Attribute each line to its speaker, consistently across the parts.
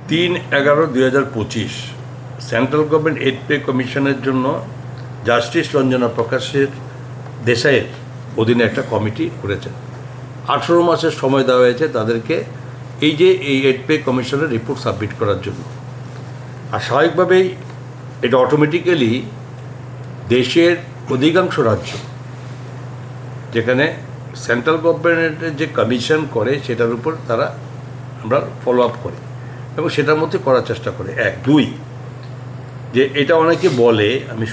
Speaker 1: 3/11/2025 central government aid pay কমিশনের জন্য justice Ranjana প্রকাশের দেশাইয়ের অধীনে একটা কমিটি করেছেন। 18 মাসের সময় দেওয়া হয়েছে তাদেরকে এই এইড পে কমিশনের রিপোর্ট সাবমিট করার জন্য। আর স্বাভাবিকভাবেই এটা অটোমেটিক্যালি দেশের অধিকাংশ রাজ্য যেখানে সেন্ট্রাল গভর্নমেন্টের যে কমিশন করে সেটার উপর তারা আমরা ফলো আপ করি এবং সেটার মধ্যে করার চেষ্টা করে। 1, 2 যে এটা অনেকে বলে, আমি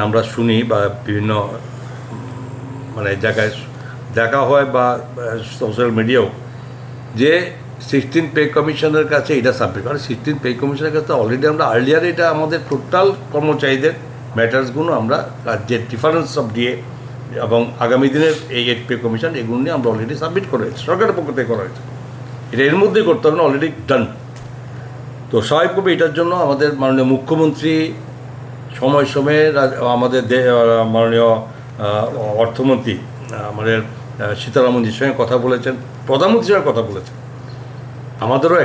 Speaker 1: আমরা শুনি বা বিভিন্ন জায়গায় দেখা হয় বা সোশ্যাল মিডিয়াও, যে 16 পে কমিশনের কাছে এটা সাবমিট করে। 16 পে কমিশনের কাছে অলরেডি আমরা আর্লিয়ার এটা আমাদের টোটাল কর্মচারীদের ম্যাটার্সগুলো আমরা যে ডিফারেন্স অফ ডিএ এবং আগামী দিনের এই এইড পে কমিশন এগুলো নিয়ে আমরা অলরেডি সাবমিট করা হয়েছে, সরকারের পক্ষ থেকে করা হয়েছে। এটা এর মধ্যেই করতে হবে না, অলরেডি ডান। তো স্বাভাবিকভাবে এটার জন্য আমাদের মাননীয় মুখ্যমন্ত্রী সময়ে আমাদের মাননীয় অর্থমন্ত্রী আমাদের সীতারামনজির সঙ্গে কথা বলেছেন, প্রধানমন্ত্রীর সঙ্গে কথা বলেছেন। আমাদেরও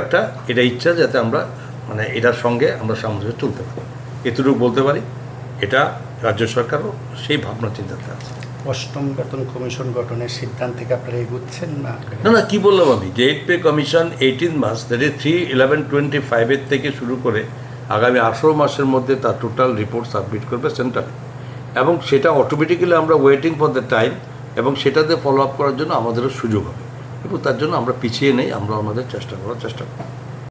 Speaker 1: এটা ইচ্ছা যাতে আমরা এটার সঙ্গে আমরা সামঞ্জস্য চলতে পারি, এতটুকু বলতে পারি। এটা রাজ্য সরকারও সেই ভাবনা চিন্তাতে আছে।
Speaker 2: 8ম বেতন কমিশন গঠনের সিদ্ধান্ত থেকে আপনারা এগুচ্ছেন না?
Speaker 1: না, কি বললাম আমি, যে এইড পে কমিশন 18 মাস, দ্যাট ইজ 3/11/25 থেকে শুরু করে আগামী 18 মাসের মধ্যে তার টোটাল রিপোর্ট সাবমিট করবে সেন্ট্রালে, এবং সেটা অটোমেটিক্যালি আমরা ওয়েটিং ফর দ্য টাইম, এবং সেটাতে ফলো আপ করার জন্য আমাদেরও সুযোগ হবে, এবং তার জন্য আমরা পিছিয়ে নেই, আমরা আমাদের চেষ্টা করার চেষ্টা করি।